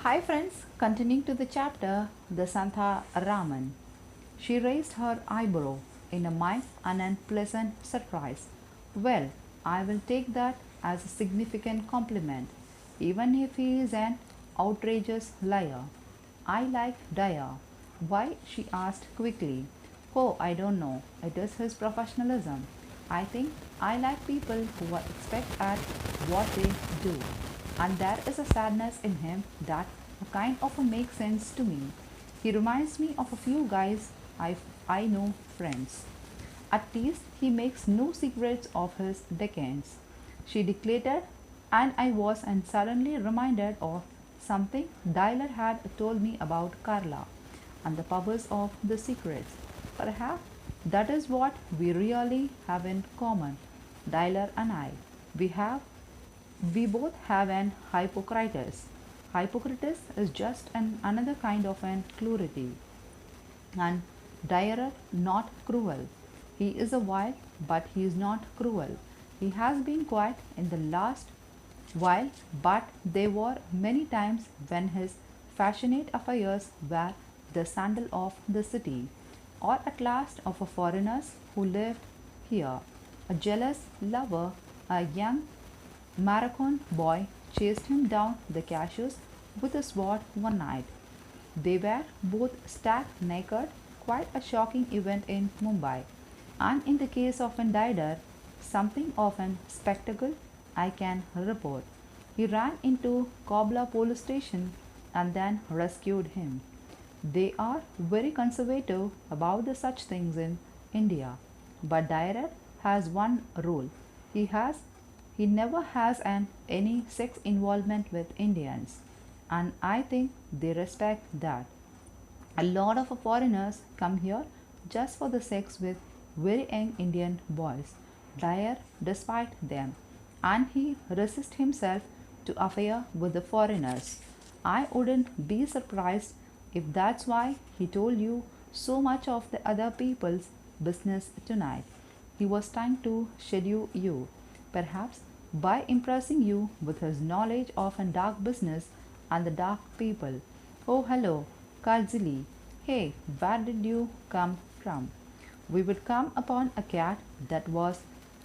Hi friends, continuing to the chapter, the Santha Raman. She raised her eyebrow in a mild and unpleasant surprise. Well, I will take that as a significant compliment, even if he is an outrageous liar. I like Daya. Why? She asked quickly. Oh, I don't know. It is his professionalism. I think I like people who are expert at what they do. And there is a sadness in him that kind of makes sense to me. He reminds me of a few guys I know friends. At least he makes no secrets of his decades. She declared, and I was and suddenly reminded of something Dyler had told me about Carla and the powers of the secrets. Perhaps that is what we really have in common, Dyler and I. We have we both have an Hippocrates. Hippocrates is just another kind of an cruelty, and Dyer not cruel. He is a wild, but he is not cruel. He has been quiet in the last while, but there were many times when his passionate affairs were the scandal of the city, or at last of a foreigners who lived here. A jealous lover, a young Marathon boy chased him down the cashews with a sword one night. They were both stark naked, quite a shocking event in Mumbai. And in the case of Dider, something of an spectacle I can report. He ran into Kobla police station and then rescued him. They are very conservative about the such things in India. But Dyer has one rule. He has he never has any sex involvement with Indians, and I think they respect that. A lot of foreigners come here just for the sex with very young Indian boys. Dyer despite them, and he resists himself to affair with the foreigners. I wouldn't be surprised if that's why he told you so much of the other people's business tonight. He was trying to schedule you, perhaps by impressing you with his knowledge of a dark business and the dark people. Oh, hello, Karzili. Hey, where did you come from? We would come upon a cat that was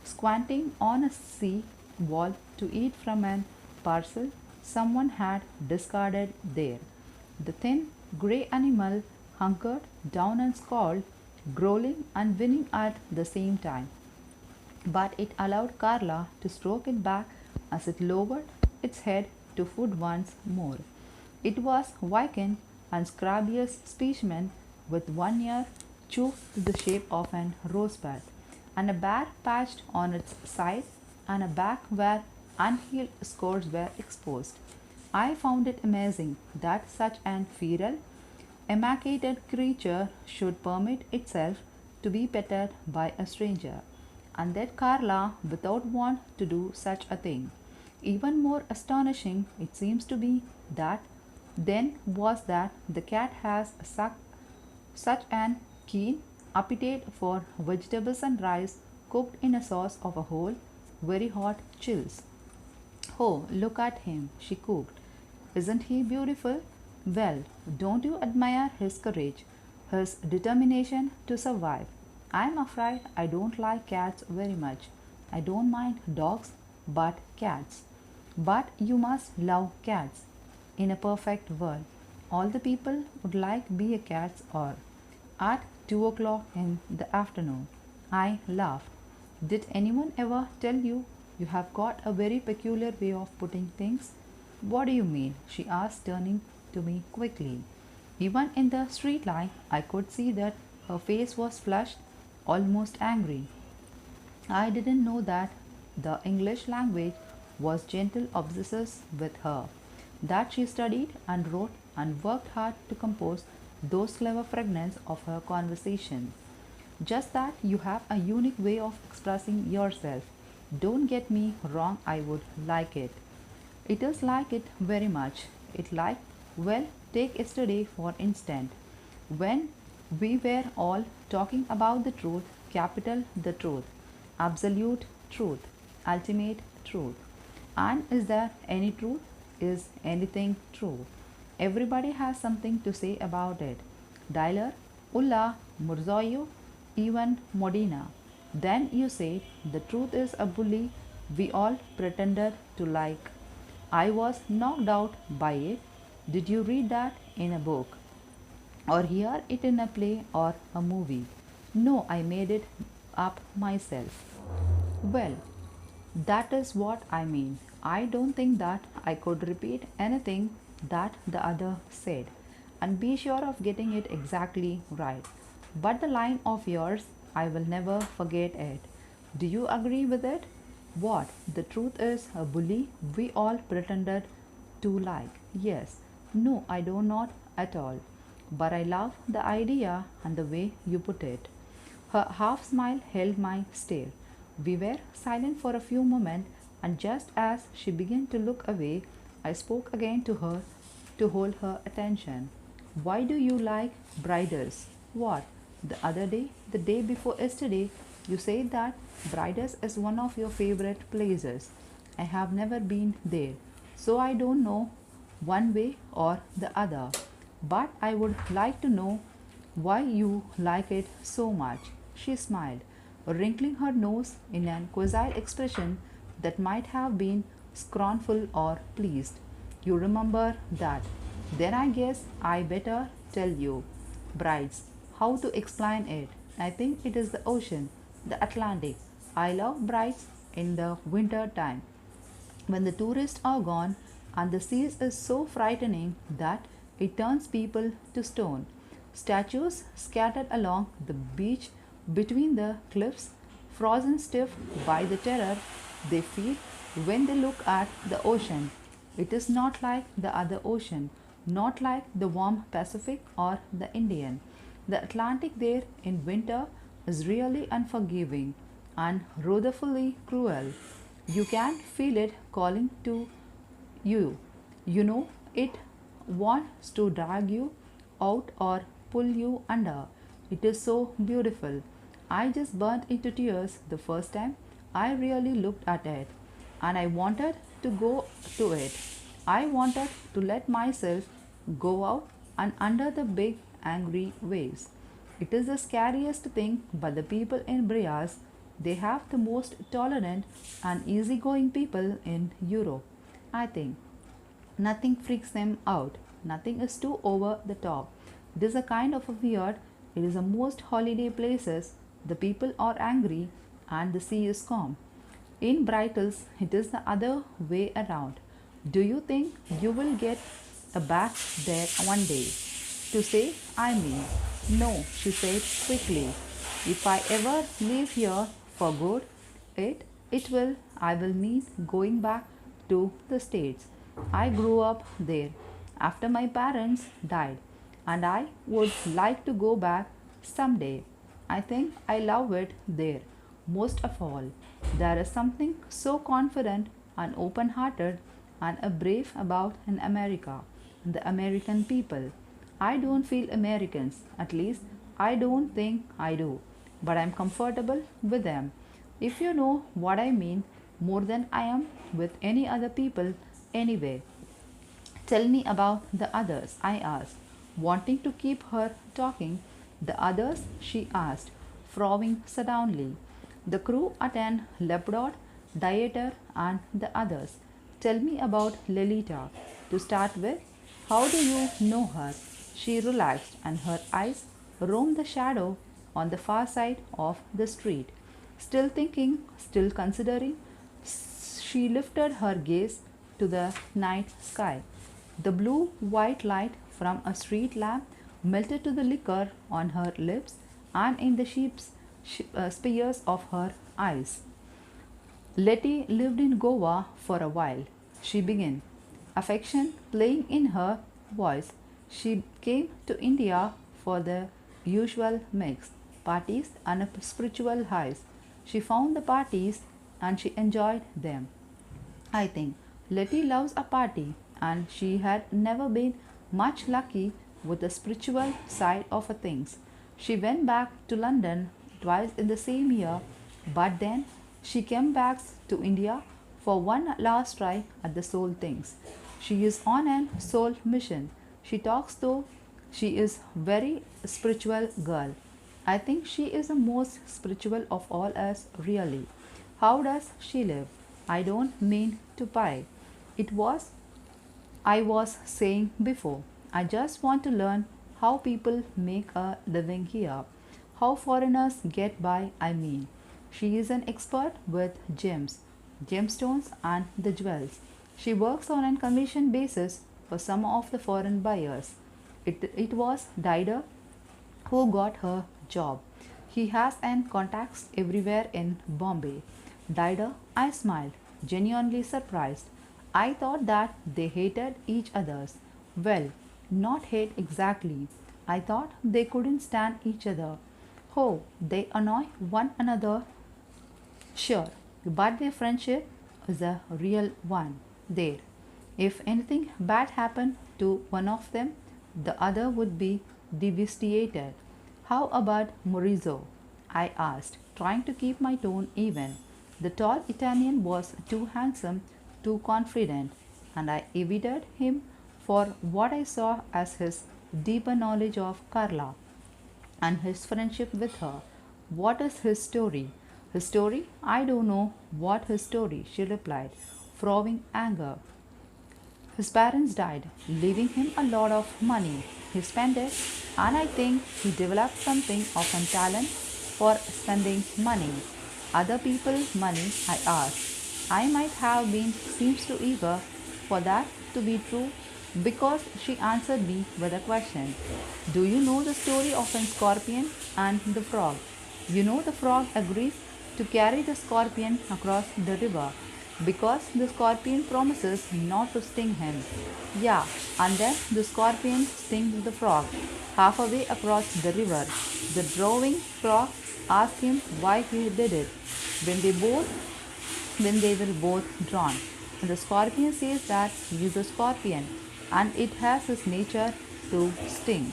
squatting on a sea wall to eat from an parcel someone had discarded there. The thin, grey animal hunkered down and scowled, growling and whinnying at the same time, but it allowed Carla to stroke it back as it lowered its head to food once more. It was vacant and scabrous specimen with one ear chewed to the shape of an rosebud, and a bare patch on its side, and a back where unhealed scores were exposed. I found it amazing that such an feral, emaciated creature should permit itself to be petted by a stranger, and that Carla without want to do such a thing. Even more astonishing, it seems to be that then was that the cat has such an keen appetite for vegetables and rice cooked in a sauce of a whole, very hot chills. Oh, look at him, she cooked. Isn't he beautiful? Well, don't you admire his courage, his determination to survive? I'm afraid I don't like cats very much. I don't mind dogs, but cats. But you must love cats. In a perfect world, all the people would like be a cats or at 2 o'clock in the afternoon. I laughed. Did anyone ever tell you you have got a very peculiar way of putting things? What do you mean? She asked, turning to me quickly. Even in the street light, I could see that her face was flushed, almost angry. I didn't know that the English language was gentle obsessed with her, that she studied and wrote and worked hard to compose those clever fragments of her conversation. Just that you have a unique way of expressing yourself. Don't get me wrong, I would like it. It is like it very much. It like, well, take yesterday for instance, when we were all talking about the truth, capital the truth, absolute truth, ultimate truth. And is there any truth? Is anything true? Everybody has something to say about it. Diler, Ulla, Murzoyu, even Modena. Then you said the truth is a bully we all pretended to like. I was knocked out by it. Did you read that in a book? Or hear it in a play or a movie? No, I made it up myself. Well, that is what I mean. I don't think that I could repeat anything that the other said and be sure of getting it exactly right. But the line of yours, I will never forget it. Do you agree with it? What? The truth is a bully we all pretended to like. Yes. No, I do not at all. But I love the idea and the way you put it. Her half smile held my stare. We were silent for a few moments, and just as she began to look away, I spoke again to her to hold her attention. Why do you like Briders? What? The other day, the day before yesterday, you said that Briders is one of your favorite places. I have never been there, so I don't know one way or the other. But I would like to know why you like it so much. She smiled, wrinkling her nose in an quasi expression that might have been scornful or pleased. You remember that. Then I guess I better tell you. Brides, how to explain it? I think it is the ocean, the Atlantic. I love brides in the winter time when the tourists are gone and the sea is so frightening that it turns people to stone. Statues scattered along the beach between the cliffs, frozen stiff by the terror they feel when they look at the ocean. It is not like the other ocean, not like the warm Pacific or the Indian. The Atlantic there in winter is really unforgiving and ruthlessly cruel. You can feel it calling to you. You know, it wants to drag you out or pull you under. It is so beautiful. I just burnt into tears the first time I really looked at it, and I wanted to go to it. I wanted to let myself go out and under the big angry waves. It is the scariest thing, but the people in Brias, they have the most tolerant and easygoing people in Europe. I think nothing freaks them out. Nothing is too over the top. It is a kind of a weird. It is the most holiday places. The people are angry and the sea is calm. In Britles, it is the other way around. Do you think you will get a back there one day? To say, I mean, no, she said quickly. If I ever leave here for good, it will, I will mean going back to the States. I grew up there after my parents died, and I would like to go back someday. I think I love it there most of all. There is something so confident and open hearted and a brave about in America, the American people. I don't feel Americans, at least I don't think I do, but I'm comfortable with them. If you know what I mean, more than I am with any other people anyway. Tell me about the others, I asked, wanting to keep her talking. The others, she asked, frowning suddenly. The crew attend Leopard, Dieter, and the others. Tell me about Lelita. To start with, how do you know her? She relaxed, and her eyes roamed the shadow on the far side of the street. Still thinking, still considering, she lifted her gaze to the night sky. The blue white light from a street lamp melted to the liquor on her lips and in the spears of her eyes. Letty lived in Goa for a while. She began, affection playing in her voice. She came to India for the usual mix, parties and spiritual highs. She found the parties and she enjoyed them. I think Letty loves a party, and she had never been much lucky with the spiritual side of things. She went back to London twice in the same year, but then she came back to India for one last try at the soul things. She is on an soul mission. She talks though she is very spiritual girl. I think she is the most spiritual of all us really. How does she live? I don't mean to pry. It was I was saying before. I just want to learn how people make a living here. How foreigners get by, I mean. She is an expert with gemstones, and the jewels. She works on a commission basis for some of the foreign buyers. It was Dider who got her job. He has and contacts everywhere in Bombay. Dider, I smiled, genuinely surprised. I thought that they hated each other's. Well, not hate exactly. I thought they couldn't stand each other. Oh, they annoy one another, sure, but their friendship is a real one there. If anything bad happened to one of them, the other would be devastated. How about Maurizio? I asked, trying to keep my tone even. The tall Italian was too handsome, too confident, and I evaded him for what I saw as his deeper knowledge of Carla and his friendship with her. What is his story? His story? I don't know what his story, she replied, frowning anger. His parents died, leaving him a lot of money. He spent it, and I think he developed something of a talent for spending money. Other people's money, I asked. I might have been seems too eager for that to be true because she answered me with a question. Do you know the story of a scorpion and the frog? You know the frog agrees to carry the scorpion across the river because the scorpion promises not to sting him. Yeah, and then the scorpion stings the frog halfway across the river. The drowning frog asked him why he did it. When they both when they were both drawn. And the scorpion says that he is a scorpion and it has his nature to sting.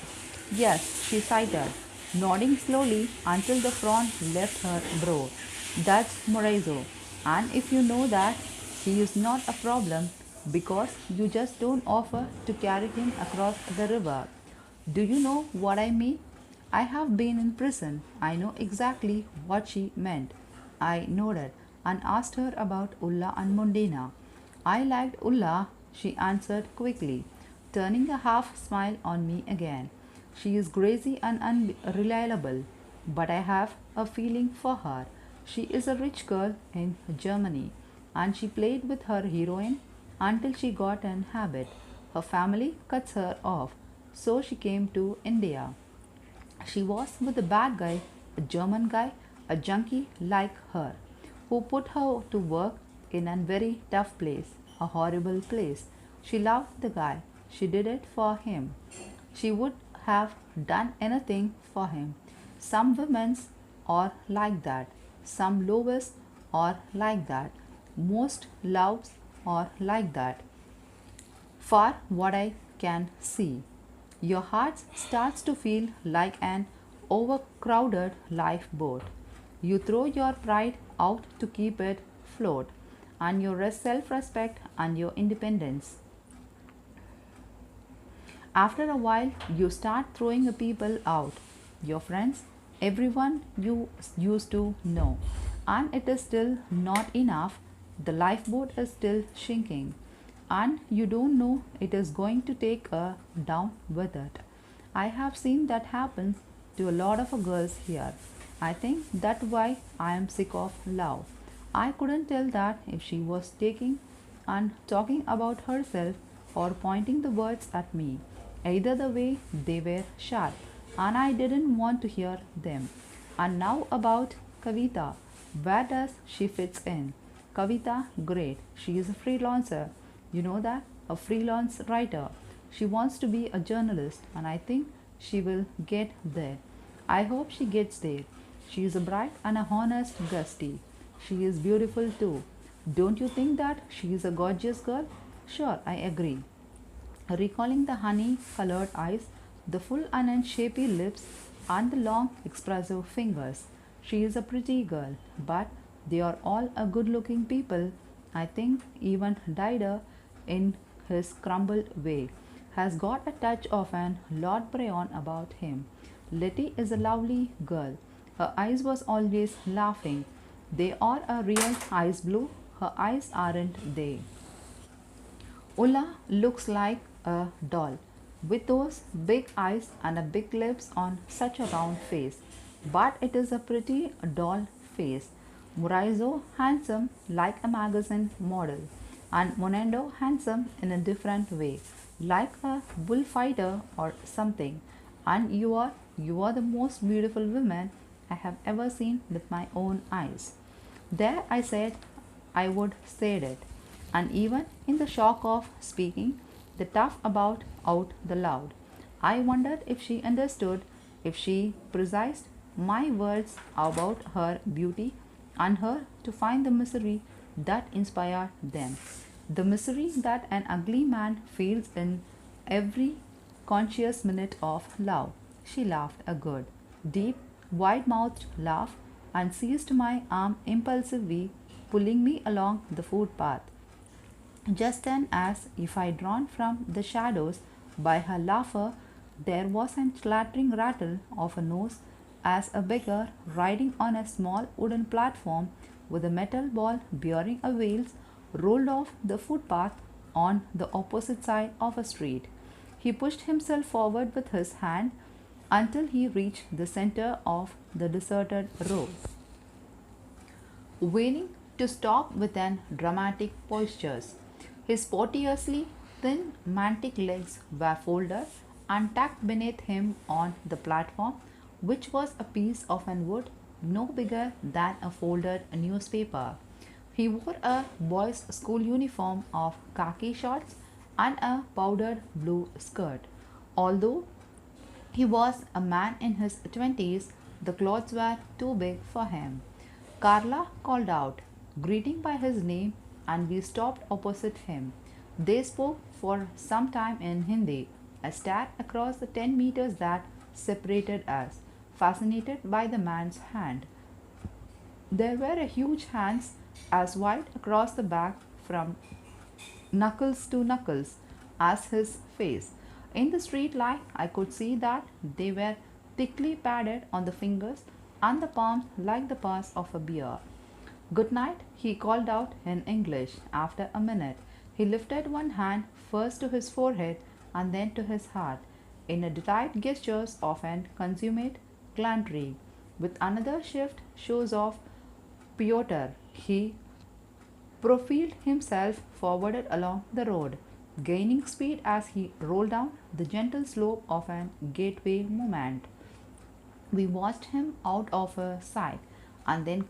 Yes, she cited, nodding slowly until the frown left her brow. That's Maurizio. And if you know that, he is not a problem because you just don't offer to carry him across the river. Do you know what I mean? I have been in prison. I know exactly what she meant. I nodded and asked her about Ulla and Mundina. I liked Ulla, she answered quickly, turning a half smile on me again. She is crazy and unreliable, but I have a feeling for her. She is a rich girl in Germany, and she played with her heroine until she got an habit. Her family cuts her off, so she came to India. She was with a bad guy, a German guy, a junkie like her, who put her to work in a very tough place, a horrible place. She loved the guy. She did it for him. She would have done anything for him. Some women's are like that. Some lovers are like that. Most loves are like that. For what I can see, your heart starts to feel like an overcrowded lifeboat. You throw your pride out to keep it afloat, and your self respect and your independence. After a while, you start throwing people out, your friends, everyone you used to know, and it is still not enough. The lifeboat is still sinking, and you don't know it is going to take a down with it. I have seen that happen to a lot of girls here. I think that's why I am sick of love. I couldn't tell that if she was taking and talking about herself or pointing the words at me. Either the way they were sharp, and I didn't want to hear them. And now about Kavita. Where does she fits in? Kavita, great. She is a freelancer. You know that? A freelance writer. She wants to be a journalist, and I think she will get there. I hope she gets there. She is a bright and a honest Gusty. She is beautiful too. Don't you think that she is a gorgeous girl? Sure, I agree. Recalling the honey colored eyes, the full and shapy lips, and the long, expressive fingers. She is a pretty girl, but they are all a good looking people. I think even Dider in his crumbled way has got a touch of an Lord Byron about him. Letty is a lovely girl. Her eyes was always laughing. They are a real ice blue. Her eyes aren't they? Ulla looks like a doll with those big eyes and a big lips on such a round face. But it is a pretty doll face. Murizo handsome like a magazine model, and Monendo handsome in a different way, like a bullfighter or something. And you are the most beautiful woman I have ever seen with my own eyes. There I said I would said it, and even in the shock of speaking the tough about out the loud, I wondered if she understood, if she precised my words about her beauty and her to find the misery that inspired them, the misery that an ugly man feels in every conscious minute of love. She laughed a good, deep, wide mouthed laugh and seized my arm impulsively, pulling me along the footpath. Just then, as if I drawn from the shadows by her laughter, there was a clattering rattle of a nose as a beggar riding on a small wooden platform with a metal ball bearing a wheels rolled off the footpath on the opposite side of a street. He pushed himself forward with his hand until he reached the center of the deserted road, waiting to stop with an dramatic postures. His portentously thin mantic legs were folded and tucked beneath him on the platform, which was a piece of an wood no bigger than a folded newspaper. He wore a boy's school uniform of khaki shorts and a powdered blue skirt. Although he was a man in his 20s, the clothes were too big for him. Carla called out, greeting by his name, and we stopped opposite him. They spoke for some time in Hindi. I stared across the 10 meters that separated us, fascinated by the man's hand. There were a huge hands as wide across the back from knuckles to knuckles as his face. In the street light, I could see that they were thickly padded on the fingers and the palms like the paws of a bear. Good night, he called out in English. After a minute, he lifted one hand first to his forehead and then to his heart in a delight gestures of an consummate gallantry. With another shift shows of Piotr, he profiled himself forwarded along the road, gaining speed as he rolled down the gentle slope of an gateway movement. We watched him out of sight, and then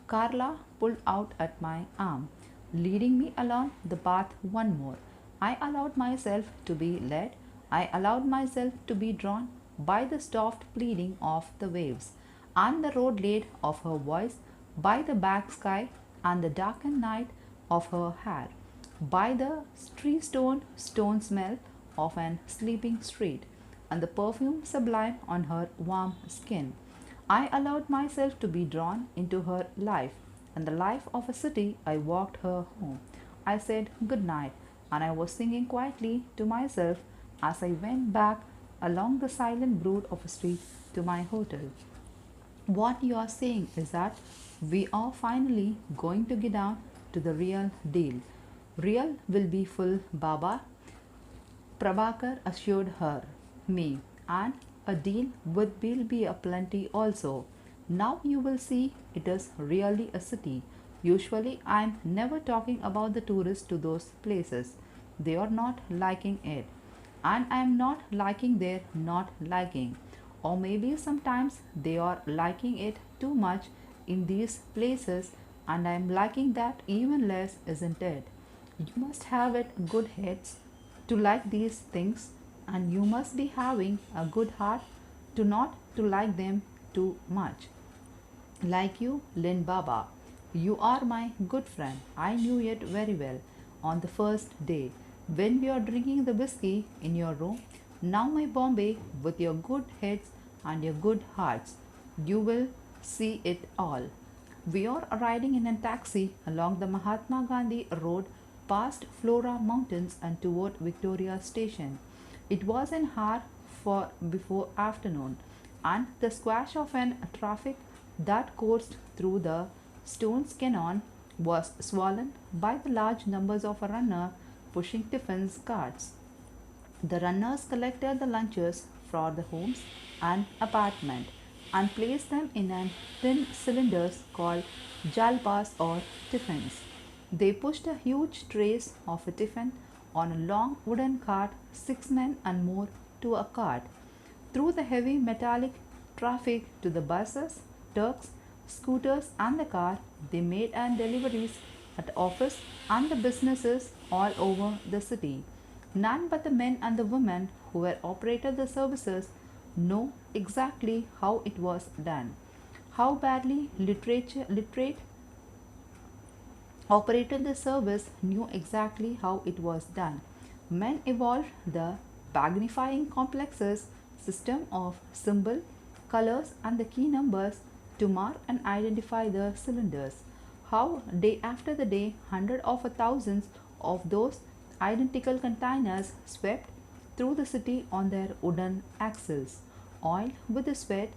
Carla pulled out at my arm, leading me along the path one more. I allowed myself to be led. I allowed myself to be drawn by the soft pleading of the waves and the road lead of her voice, by the back sky and the darkened night of her hair, by the stone smell of an sleeping street and the perfume sublime on her warm skin. I allowed myself to be drawn into her life and the life of a city. I walked her home. I said good night, and I was singing quietly to myself as I went back along the silent brood of a street to my hotel. What you are saying is that we are finally going to get down to the real deal. Real will be full, Baba, Prabhakar assured me, and a deal will be a plenty also. Now you will see it is really a city. Usually I am never talking about the tourists to those places. They are not liking it. And I am not liking their not liking. Or maybe sometimes they are liking it too much in these places, and I am liking that even less, isn't it? You must have it good heads to like these things, and you must be having a good heart to not to like them too much. Like you, Lin Baba. You are my good friend. I knew it very well on the first day when we are drinking the whiskey in your room. Now, my Bombay, with your good heads and your good hearts, you will see it all. We are riding in a taxi along the Mahatma Gandhi road past Flora Mountains and toward Victoria Station. It was an hour for before afternoon, and the squash of an traffic that coursed through the stone's cannon was swollen by the large numbers of runners pushing tiffins carts. The runners collected the lunches for the homes and apartment and placed them in an thin cylinders called jalpas or tiffins. They pushed a huge trays of a tiffin on a long wooden cart, 6 men and more to a cart, through the heavy metallic traffic to the buses, trucks, scooters, and the car. They made and deliveries at the office and the businesses all over the city. None but the men and the women who were operated the services know exactly how it was done. How badly literate operated the service knew exactly how it was done. Men evolved the magnifying complexes system of symbol, colors, and the key numbers to mark and identify the cylinders. How day after the day, hundreds of thousands of those identical containers swept through the city on their wooden axles, oiled with the sweat,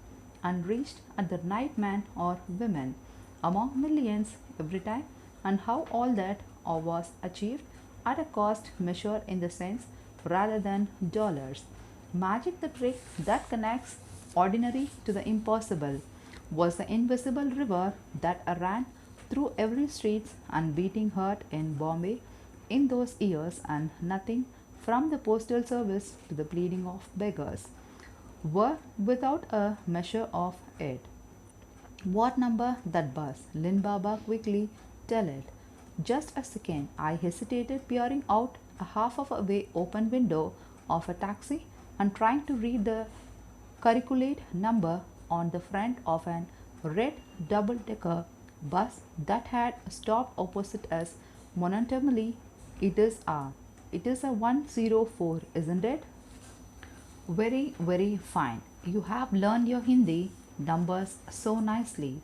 and reached at the nightman or women among millions every time, and how all that was achieved at a cost measured in the cents rather than dollars. Magic, the trick that connects ordinary to the impossible, was the invisible river that ran through every street and beating heart in Bombay in those years, and nothing from the postal service to the pleading of beggars were without a measure of it. What number that bus? Lin Baba quickly tell it. Just a second. I hesitated, peering out a half of a way open window of a taxi and trying to read the curriculate number on the front of an red double-decker bus that had stopped opposite us momentarily. It is a 104, isn't it? Very, very fine. You have learned your Hindi numbers so nicely.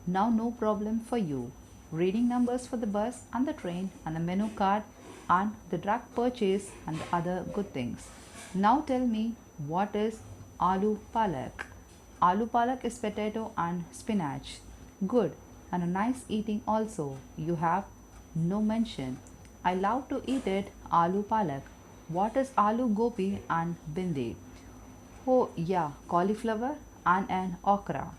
Now, no problem for you. Reading numbers for the bus and the train and the menu card and the drug purchase and the other good things. Now, tell me, what is aloo palak? Aloo palak is potato and spinach. Good, and a nice eating also. You have no mention. I love to eat it, aloo palak. What is aloo gobi and bindi? Oh, yeah, cauliflower and an okra.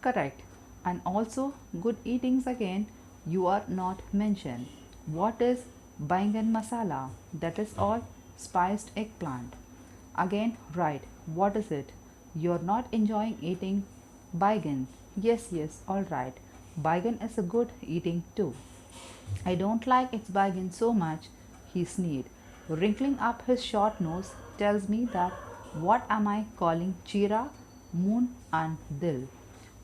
Correct. And also good eatings again, you are not mentioned. What is bangan masala? That is all spiced eggplant. Again, right. What is it? You're not enjoying eating baigan. Yes, yes, all right. Baigan is a good eating too. I don't like its baigan so much, he sneered, wrinkling up his short nose. Tells me that what am I calling chira, moon, and dil?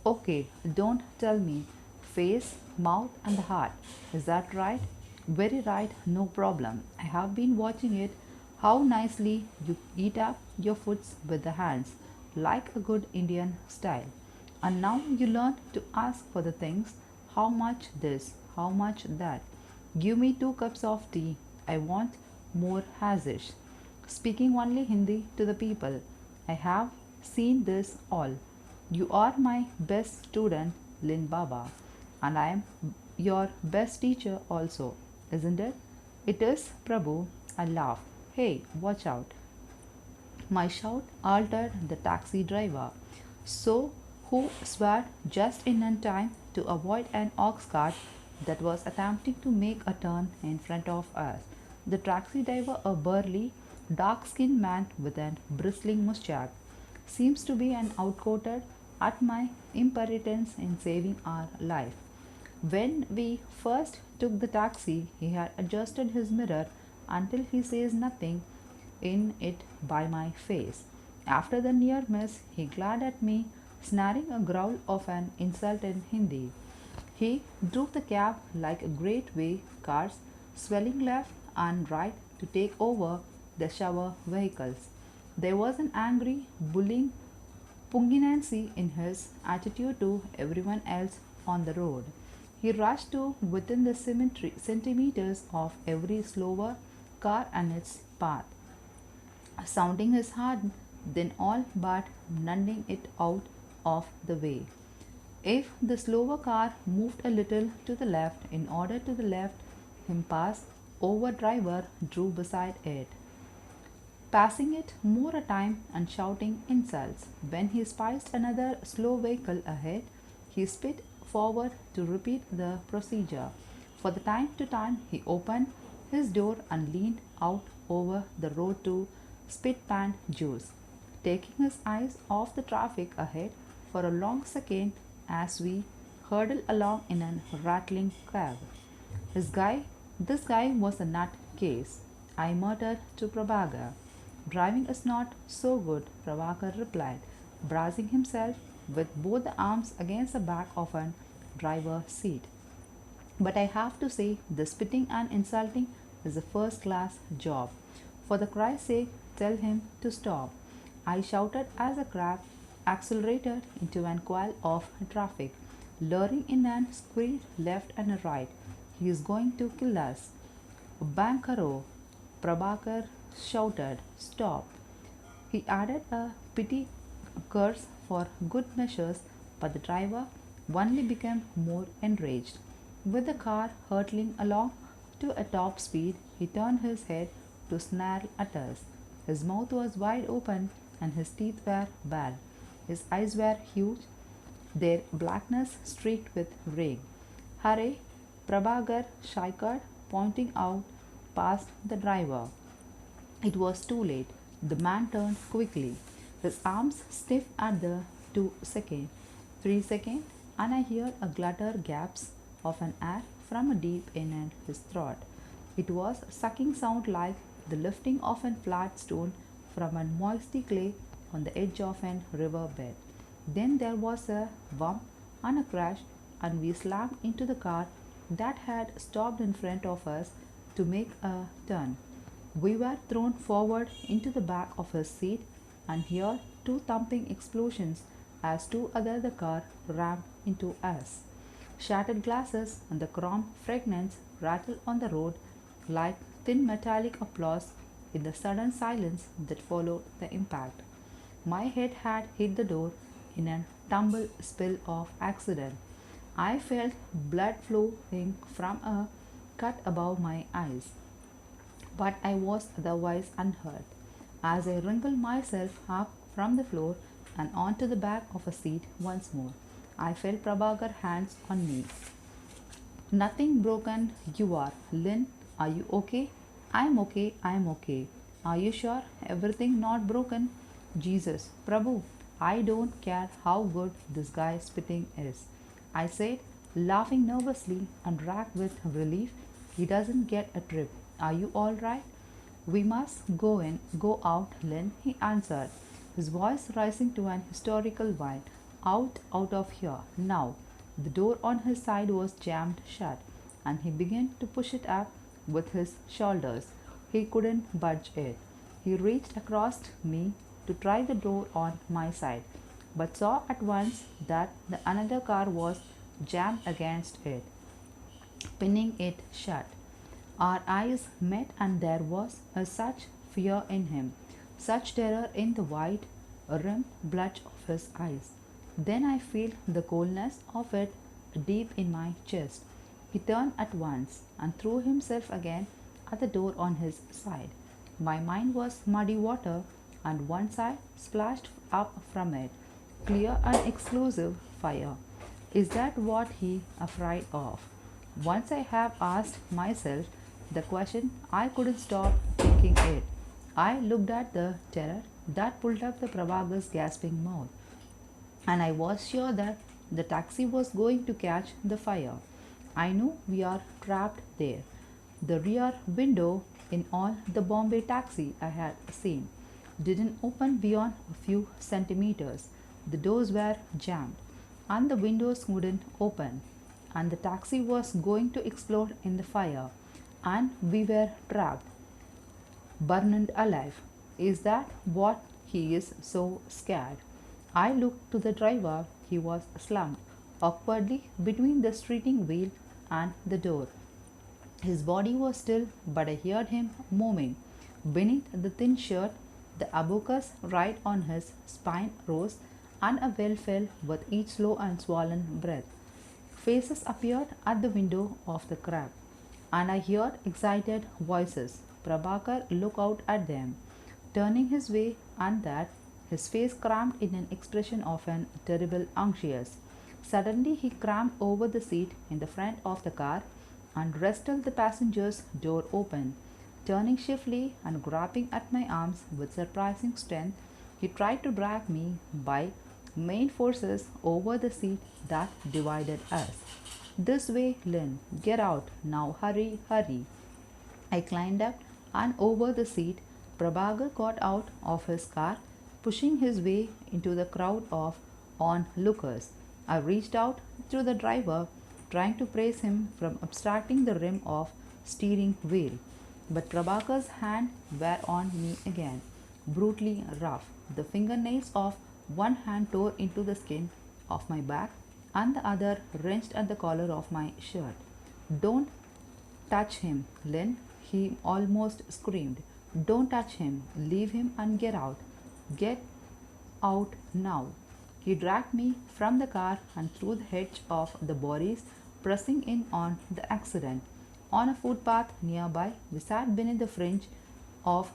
Okay, don't tell me. Face, mouth, and the heart. Is that right? Very right, no problem. I have been watching it. How nicely you eat up your foods with the hands, like a good Indian style. And now you learn to ask for the things. How much this? How much that? Give me 2 cups of tea. I want more hashish. Speaking only Hindi to the people. I have seen this all. You are my best student, Lin Baba, and I am your best teacher also, isn't it? It is, Prabhu. I laugh. Hey, watch out. My shout altered the taxi driver, so who swerved just in time to avoid an ox cart that was attempting to make a turn in front of us. The taxi driver, a burly, dark skinned man with a bristling mustache, seems to be an outcoated at my impertinence in saving our life. When we first took the taxi, he had adjusted his mirror until he says nothing in it by my face. After the near miss, he glared at me, snaring a growl of an insult in Hindi. He drove the cab like a great way, cars swelling left and right to take over the shower vehicles. There was an angry, bullying pungency in his attitude to everyone else on the road. He rushed to within the centimeters of every slower car and its path, sounding his horn, then all but nudging it out of the way. If the slower car moved a little to the left in order to the left him pass, over driver drew beside it, passing it more a time and shouting insults. When he spied another slow vehicle ahead, he sped forward to repeat the procedure. For the time to time he opened his door and leaned out over the road to spit pan juice, taking his eyes off the traffic ahead for a long second as we hurtled along in a rattling cab. This guy was a nut case, I muttered to Prabhakar. Driving is not so good, Prabhakar replied, bracing himself with both the arms against the back of a driver's seat. But I have to say, the spitting and insulting is a first class job. For the Christ's sake, tell him to stop. I shouted as the cab accelerated into an coil of traffic, luring in and squeezed left and right. He is going to kill us. Bankaro, Prabhakar shouted, stop. He added a petty curse for good measures, but the driver only became more enraged. With the car hurtling along to a top speed, he turned his head to snarl at us. His mouth was wide open and his teeth were bare. His eyes were huge, their blackness streaked with rage. Hurry, Prabhakar shouted, pointing out past the driver. It was too late. The man turned quickly, his arms stiff at the 2 second, 3 second, and I heard a glutter gasp of an air from a deep in his throat. It was a sucking sound like the lifting of a flat stone from a moisty clay on the edge of a river bed. Then there was a bump and a crash, and we slammed into the car that had stopped in front of us to make a turn. We were thrown forward into the back of his seat and heard two thumping explosions as two other the car rammed into us. Shattered glasses and the chrome fragments rattled on the road like thin metallic applause in the sudden silence that followed the impact. My head had hit the door in a tumble spill of accident. I felt blood flowing from a cut above my eyes, but I was otherwise unhurt. As I wrinkled myself up from the floor and onto the back of a seat once more, I felt Prabhakar's hands on me. Nothing broken, you are. Lynn, are you okay? I'm okay, I'm okay. Are you sure? Everything not broken? Jesus, Prabhu, I don't care how good this guy spitting is, I said, laughing nervously and racked with relief. He doesn't get a trip. Are you all right? We must go out, Lynn, he answered, his voice rising to an historical whine. Out of here, now. The door on his side was jammed shut, and he began to push it up with his shoulders. He couldn't budge it. He reached across me to try the door on my side, but saw at once that the another car was jammed against it, pinning it shut. Our eyes met, and there was such fear in him, such terror in the white rimmed blood of his eyes. Then I felt the coldness of it deep in my chest. He turned at once and threw himself again at the door on his side. My mind was muddy water, and one side splashed up from it, clear and explosive fire. Is that what he afraid of? Once I have asked myself the question, I couldn't stop thinking it. I looked at the terror that pulled up the Prabhakar's gasping mouth, and I was sure that the taxi was going to catch the fire. I knew we are trapped there. The rear window in all the Bombay taxi I had seen didn't open beyond a few centimeters. The doors were jammed, and the windows wouldn't open, and the taxi was going to explode in the fire, and we were trapped, burned alive. Is that what he is so scared? I looked to the driver. He was slumped awkwardly between the steering wheel and the door. His body was still, but I heard him moaning beneath the thin shirt The abacus right on his spine rose, and a well fell with each slow and swollen breath. Faces appeared at the window of the crab, and I heard excited voices. Prabhakar looked out at them, turning his way, and that his face cramped in an expression of an terrible anxious. Suddenly he cramped over the seat in the front of the car and wrestled the passenger's door open. Turning swiftly and grabbing at my arms with surprising strength, he tried to drag me by main forces over the seat that divided us. This way, Lynn, get out, now hurry, hurry. I climbed up and over the seat. Prabhagar got out of his car, pushing his way into the crowd of onlookers. I reached out to the driver, trying to praise him from abstracting the rim of steering wheel. But Prabhakar's hands were on me again, brutally rough. The fingernails of one hand tore into the skin of my back, and the other wrenched at the collar of my shirt. Don't touch him, Lynn, he almost screamed. Don't touch him. Leave him and get out. Get out now. He dragged me from the car and through the hedge of the bodies, pressing in on the accident. On a footpath nearby, we sat beneath the fringe of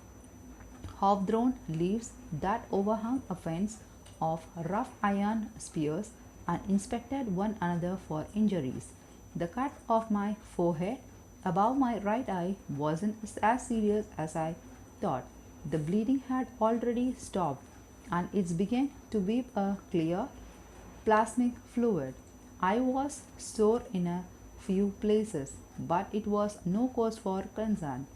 half-thrown leaves that overhung a fence of rough iron spears and inspected one another for injuries. The cut of my forehead above my right eye wasn't as serious as I thought. The bleeding had already stopped and it began to weep a clear plasmic fluid. I was sore in a few places, but it was no cause for concern.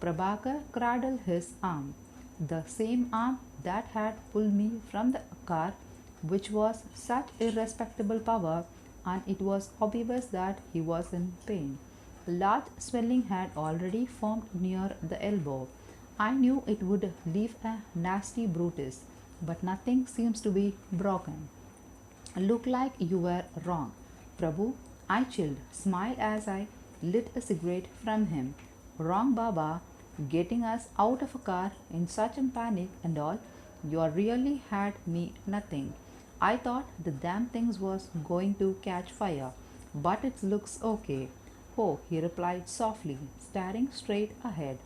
Prabhakar cradled his arm, the same arm that had pulled me from the car, which was such irrespectable power, and it was obvious that he was in pain. A large swelling had already formed near the elbow. I knew it would leave a nasty bruise, but nothing seems to be broken. Look like you were wrong, Prabhu. I chilled, smiled as I lit a cigarette from him. Wrong, Baba, getting us out of a car in such a panic and all. You really had me nothing. I thought the damn thing was going to catch fire, but it looks okay. Oh, he replied softly, staring straight ahead.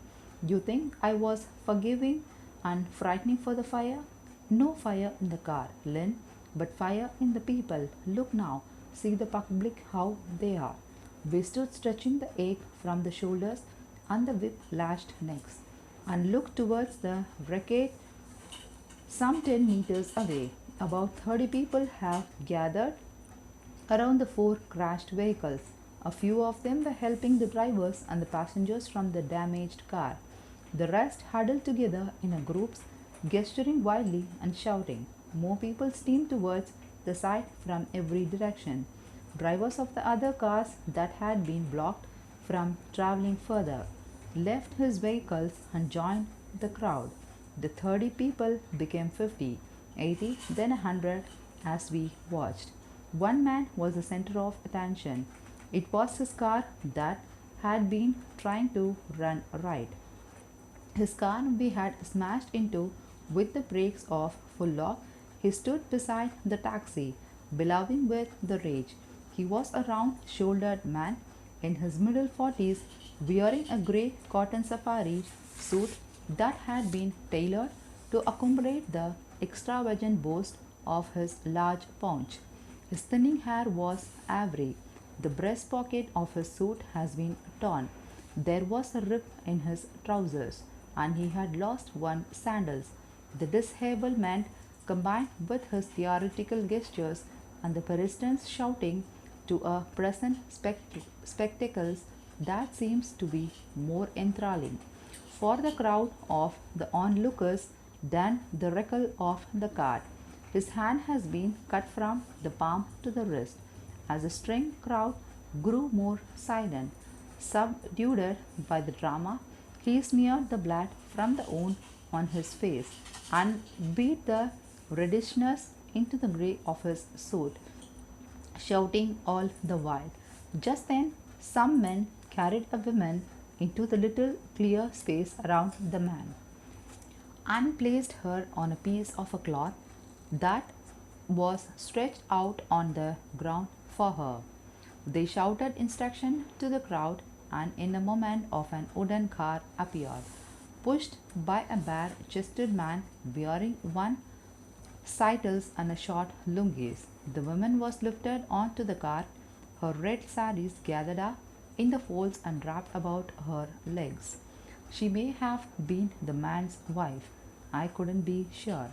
You think I was forgiving and frightening for the fire? No fire in the car, Lynn, but fire in the people. Look now, see the public how they are. We stood stretching the ache from the shoulders and the whip lashed necks, and looked towards the wreckage some 10 meters away. About 30 people have gathered around the four crashed vehicles. A few of them were helping the drivers and the passengers from the damaged car. The rest huddled together in groups, gesturing wildly and shouting. More people streamed towards the site from every direction. Drivers of the other cars that had been blocked from traveling further left his vehicles and joined the crowd. The 30 people became 50, 80, then 100 as we watched. One man was the center of attention. It was his car that had been trying to run right. His car we had smashed into with the brakes off full lock. He stood beside the taxi, bellowing with the rage. He was a round-shouldered man in his middle 40s, wearing a grey cotton safari suit that had been tailored to accommodate the extravagant boast of his large paunch. His thinning hair was awry. The breast pocket of his suit has been torn. There was a rip in his trousers, and he had lost one sandals. The disablement combined with his theatrical gestures and the persistence shouting to a present spectacles that seems to be more enthralling for the crowd of the onlookers than the wreckle of the cart. His hand has been cut from the palm to the wrist. As the string crowd grew more silent, subdued by the drama, he smeared the blood from the wound on his face and beat the reddishness into the grey of his suit, shouting all the while. Just then, some men carried a woman into the little clear space around the man. and placed her on a piece of a cloth that was stretched out on the ground for her. They shouted instruction to the crowd, and in a moment of an wooden car appeared, pushed by a bare-chested man wearing one saitals and a short lungis. The woman was lifted onto the car, her red saris gathered up in the folds and wrapped about her legs. She may have been the man's wife. I couldn't be sure.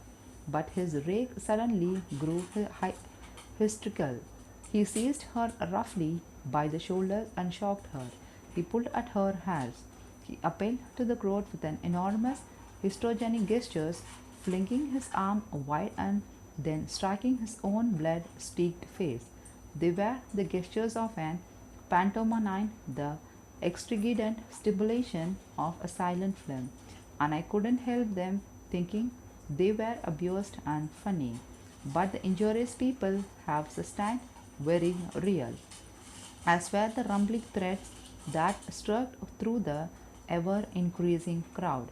But his rage suddenly grew hysterical. He seized her roughly by the shoulders and shocked her. He pulled at her hands. He appealed to the crowd with an enormous hysterogenic gestures, flinging his arm wide and then striking his own blood-streaked face. They were the gestures of an pantomime, the extravagant stimulation of a silent film, and I couldn't help them thinking they were abused and funny. But the injurious people have sustained very real, as were the rumbling threats that struck through the ever increasing crowd.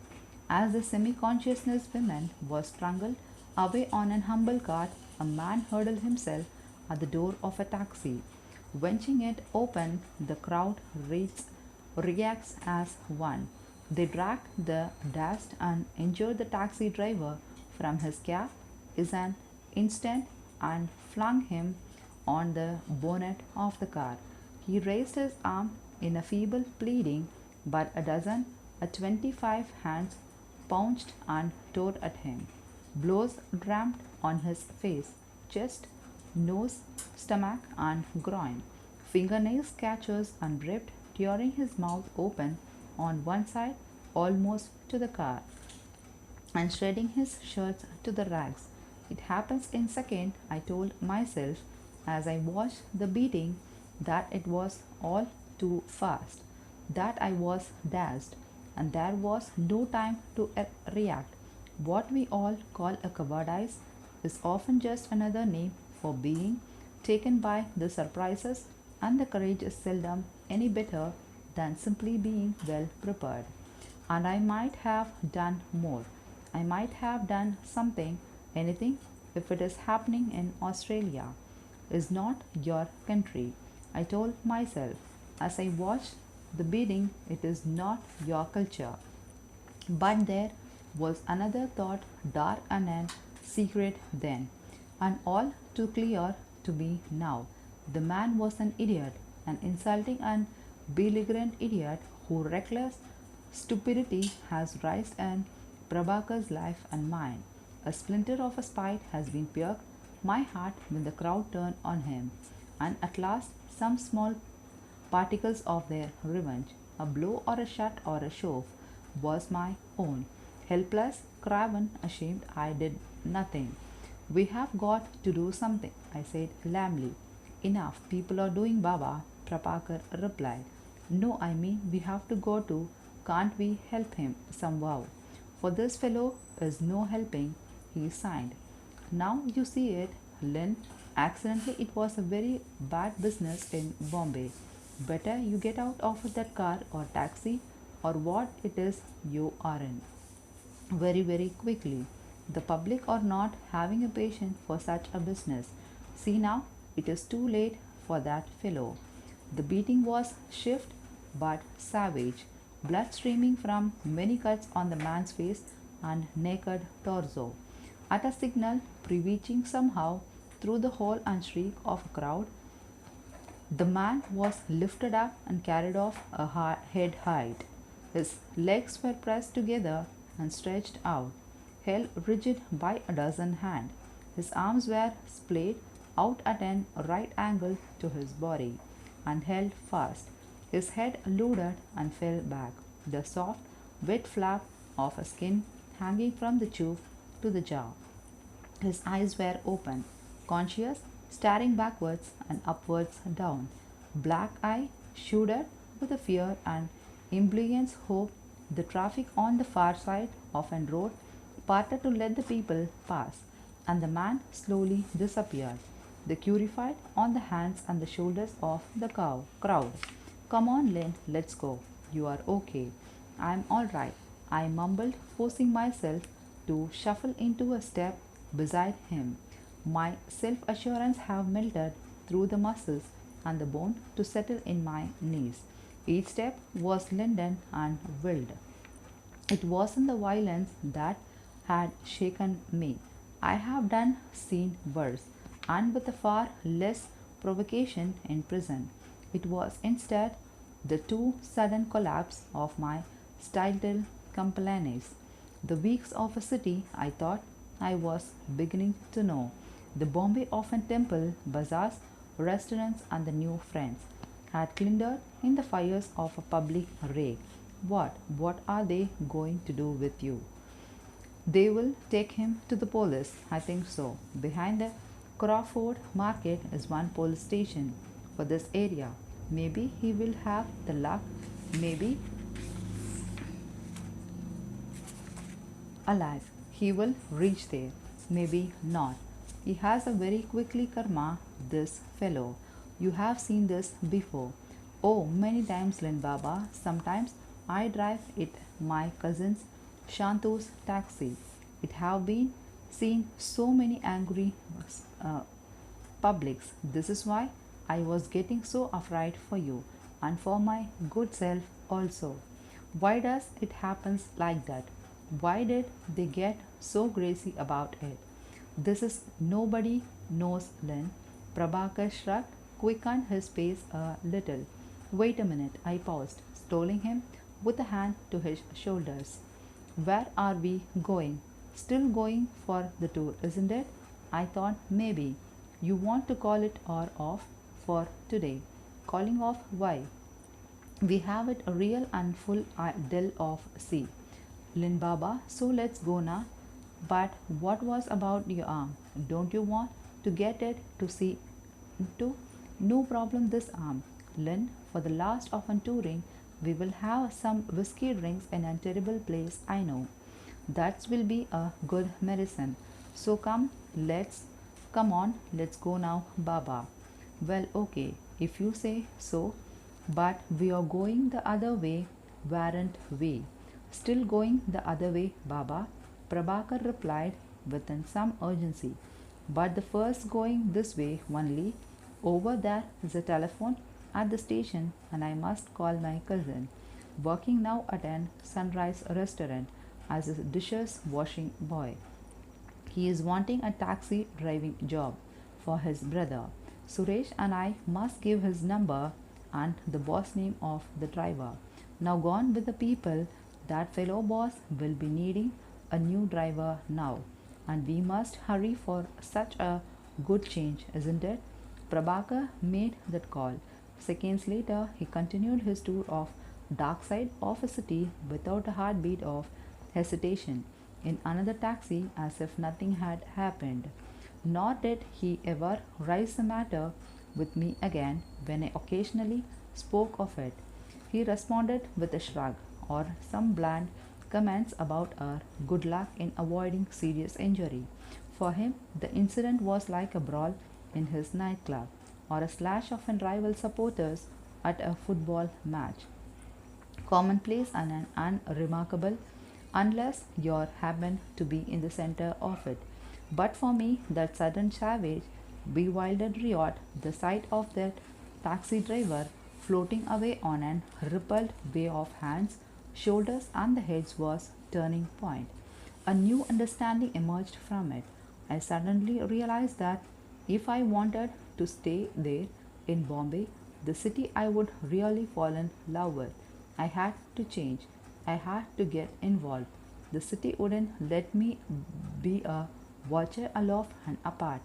As the semi consciousness woman was strangled away on an humble cart, a man hurled himself at the door of a taxi. Wrenching it open, the crowd reacts as one. They dragged the dazed and injured the taxi driver from his cab in an instant and flung him on the bonnet of the car. He raised his arm in a feeble pleading, but a 25 hands pounced and tore at him. Blows drummed on his face, chest, nose, stomach, and groin. Fingernail scratches and ripped, tearing his mouth open on one side almost to the car, and shredding his shirts to the rags. It happens in second, I told myself as I watched the beating, that it was all too fast, that I was dazed, and there was no time to react. What we all call a cowardice is often just another name for being taken by the surprises, and the courage is seldom any better than simply being well prepared. And I might have done more. I might have done something, anything, if it is happening in Australia. Is not your country, I told myself as I watched the beating. It is not your culture. But there was another thought, dark and secret then, and all too clear to me now. The man was an idiot, an insulting and belligerent idiot whose reckless stupidity has raised in Prabhakar's life and mine. A splinter of a spite has been pierced my heart when the crowd turned on him, and at last some small particles of their revenge, a blow or a shot or a shove, was my own. Helpless, craven, ashamed, I did nothing. We have got to do something, I said lamely. Enough, people are doing, Baba, Prabhakar replied. No, I mean we have to go to. Can't we help him somehow? For this fellow is no helping, he signed. Now you see it, Lynn. Accidentally, it was a very bad business in Bombay. Better you get out of that car or taxi or what it is you are in very, very quickly. The public are not having a patience for such a business. See now, it is too late for that fellow. The beating was swift but savage, blood streaming from many cuts on the man's face and naked torso. At a signal, preaching somehow through the hall and shriek of a crowd, the man was lifted up and carried off a head height. His legs were pressed together and stretched out, held rigid by a dozen hands. His arms were splayed out at an right angle to his body and held fast. His head lowered and fell back, the soft, wet flap of a skin hanging from the cheek to the jaw. His eyes were open, conscious, staring backwards and upwards down. Black eye shuddered with a fear and impliance hope. The traffic on the far side of an road parted to let the people pass, and the man slowly disappeared. They curified on the hands and the shoulders of the crowd. Come on, Lynn, let's go. You are okay. I am all right, I mumbled, forcing myself to shuffle into a step beside him. My self assurance have melted through the muscles and the bone to settle in my knees. Each step was linden and willed. It wasn't the violence that had shaken me. I have done seen worse, and with a far less provocation in prison. It was instead the too sudden collapse of my styled complaints. The weeks of a city I thought I was beginning to know. The Bombay Orphan Temple, bazaars, restaurants, and the new friends had kindled in the fires of a public rage. What are they going to do with you? They will take him to the police. I think so. Behind the Crawford Market is one police station for this area. Maybe he will have the luck. Maybe, alive, he will reach there. Maybe not. He has a very quickly karma, this fellow. You have seen this before. Oh, many times, Lin Baba. Sometimes I drive it, my cousin's Shantu's taxi. It have been seen so many angry uh, publics. This is why I was getting so afraid for you and for my good self also. Why does it happens like that? Why did they get so crazy about it? This is nobody knows, Lynn. Prabhakar shrugged, quickened his pace a little. Wait a minute, I paused, stalling him with a hand to his shoulders. Where are we going? Still going for the tour, isn't it? I thought maybe you want to call it or off for today. Calling off why? We have it a real and full del of sea. Lin Baba, so let's go now. But what was about your arm? Don't you want to get it to see to? No problem this arm. Lin, for the last of an touring, we will have some whiskey drinks in a terrible place, I know. That will be a good medicine. So come on, let's go now, Baba. Well, okay, if you say so, but we are going the other way, weren't we? Still going the other way, Baba? Prabhakar replied with some urgency. But the first going this way only. Over there is a telephone at the station, and I must call my cousin, working now at an Sunrise restaurant as a dishes washing boy. He is wanting a taxi driving job for his brother. Suresh and I must give his number and the boss name of the driver. Now gone with the people, that fellow boss will be needing a new driver now, and we must hurry for such a good change, isn't it? Prabhakar made that call. Seconds later, he continued his tour of dark side of a city without a heartbeat of hesitation in another taxi as if nothing had happened. Nor did he ever raise the matter with me again when I occasionally spoke of it. He responded with a shrug or some bland comments about our good luck in avoiding serious injury. For him, the incident was like a brawl in his nightclub or a slash of rival supporters at a football match. Commonplace and unremarkable unless you happen to be in the center of it. But for me, that sudden savage, bewildered riot, the sight of that taxi driver floating away on an rippled wave of hands, shoulders, and the heads was turning point. A new understanding emerged from it. I suddenly realized that if I wanted to stay there in Bombay, the city I would really fall in love with, I had to change. I had to get involved. The city wouldn't let me be a watcher aloft and apart.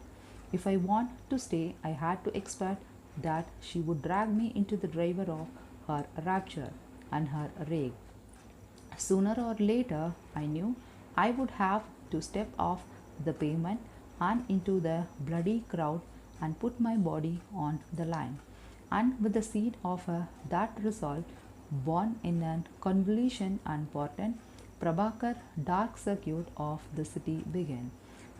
If I want to stay, I had to expect that she would drag me into the driver of her rapture and her rage. Sooner or later, I knew I would have to step off the pavement and into the bloody crowd and put my body on the line. And with the seed of that resolve, born in a convolution and portent, Prabhakar dark circuit of the city began.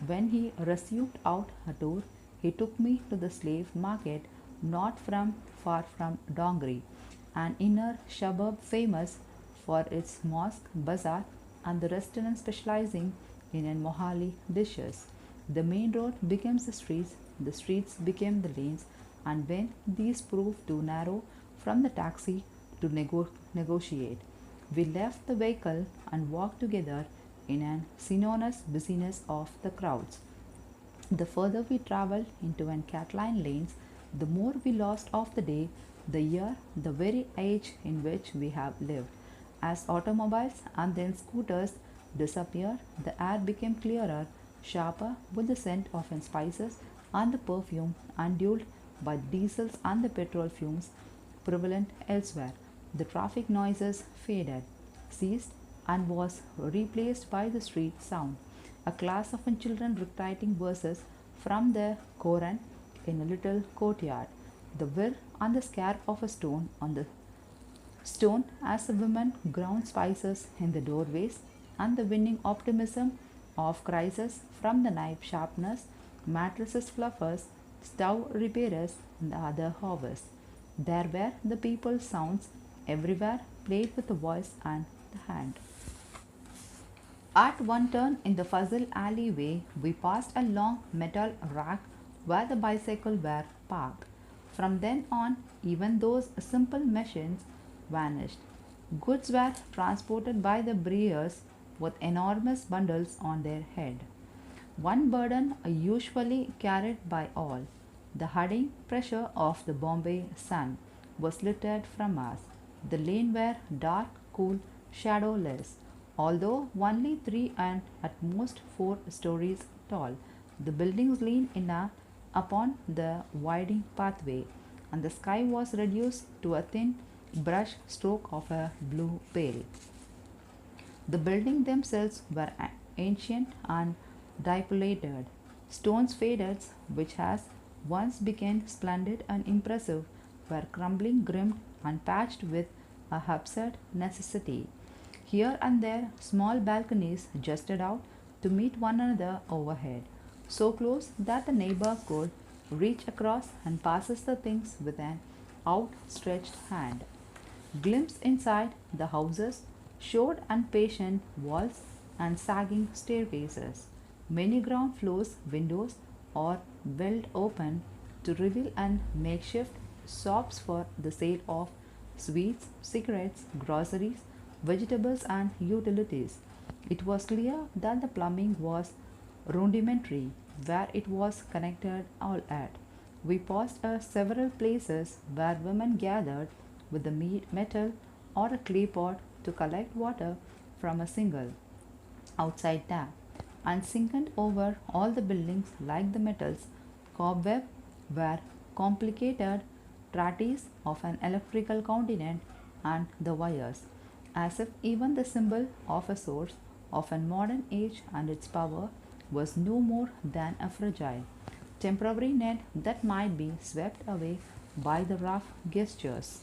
When he resumed out a tour, he took me to the slave market not far from Dongri, an inner suburb famous for its mosque, bazaar, and the restaurant specializing in an Mohali dishes. The main road becomes the streets became the lanes, and when these proved too narrow from the taxi to negotiate, we left the vehicle and walked together in an synonymous busyness of the crowds. The further we traveled into an Catalan lanes, the more we lost of the day, the year, the very age in which we have lived. As automobiles and then scooters disappeared, the air became clearer, sharper with the scent of spices and the perfume undulled by diesels and the petrol fumes prevalent elsewhere. The traffic noises faded, ceased, and was replaced by the street sound. A class of children reciting verses from the Koran in a little courtyard. The whir and the scare of a stone on the stone as the women ground spices in the doorways, and the winning optimism of crisis from the knife sharpeners, mattresses fluffers, stove repairers, and the other hovers. There were the people's sounds everywhere, played with the voice and the hand. At one turn in the Fazil alleyway, we passed a long metal rack where the bicycles were parked. From then on, even those simple machines vanished. Goods were transported by the brewers with enormous bundles on their head. One burden usually carried by all, the hurrying pressure of the Bombay sun, was lifted from us. The lane were dark, cool, shadowless. Although only 3 and at most 4 stories tall, the buildings leaned in upon the winding pathway, and the sky was reduced to a thin brush stroke of a blue pale. The buildings themselves were ancient and dilapidated. Stones faded, which has once become splendid and impressive, were crumbling, grimmed, and patched with a absurd necessity. Here and there, small balconies jutted out to meet one another overhead, so close that the neighbor could reach across and passes the things with an outstretched hand. Glimpse inside the houses showed impatient walls and sagging staircases. Many ground floors windows are welled open to reveal an makeshift shops for the sale of sweets, cigarettes, groceries, vegetables, and utilities. It was clear that the plumbing was rudimentary where it was connected all at. We paused at several places where women gathered with a metal or a clay pot to collect water from a single outside tap, and sinking over all the buildings like the metals cobweb were complicated treatise of an electrical continent and the wires, as if even the symbol of a source of a modern age and its power was no more than a fragile, temporary net that might be swept away by the rough gestures.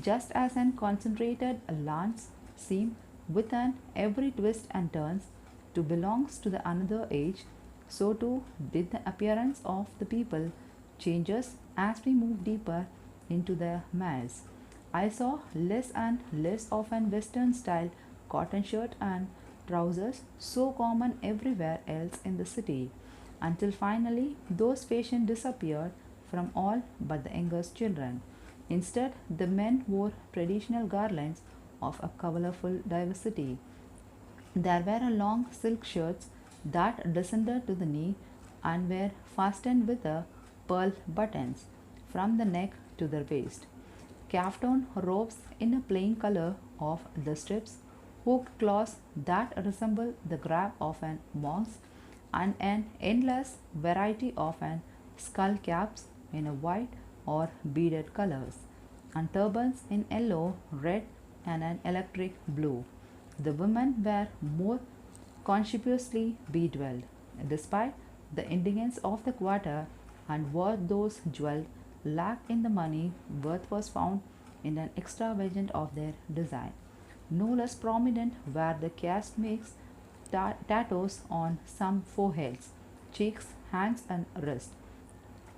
Just as an concentrated lance seemed within every twist and turns to belongs to the another age, so too did the appearance of the people changes as we moved deeper into the maze. I saw less and less of an Western style cotton shirt and trousers so common everywhere else in the city, until finally those fashions disappeared from all but the youngest children. Instead, the men wore traditional garlands of a colorful diversity. There were long silk shirts that descended to the knee and were fastened with pearl buttons from the neck to the waist. Caftan robes in a plain color of the strips, hooked cloths that resemble the garb of an monk's, and an endless variety of an skull caps in a white or beaded colors, and turbans in yellow, red, and an electric blue. The women were more conspicuously bedwelled, despite the indigence of the quarter, and what those jewels lacked in the money worth was found in an extravagant of their design. No less prominent were the caste makes tattoos on some foreheads, cheeks, hands, and wrists,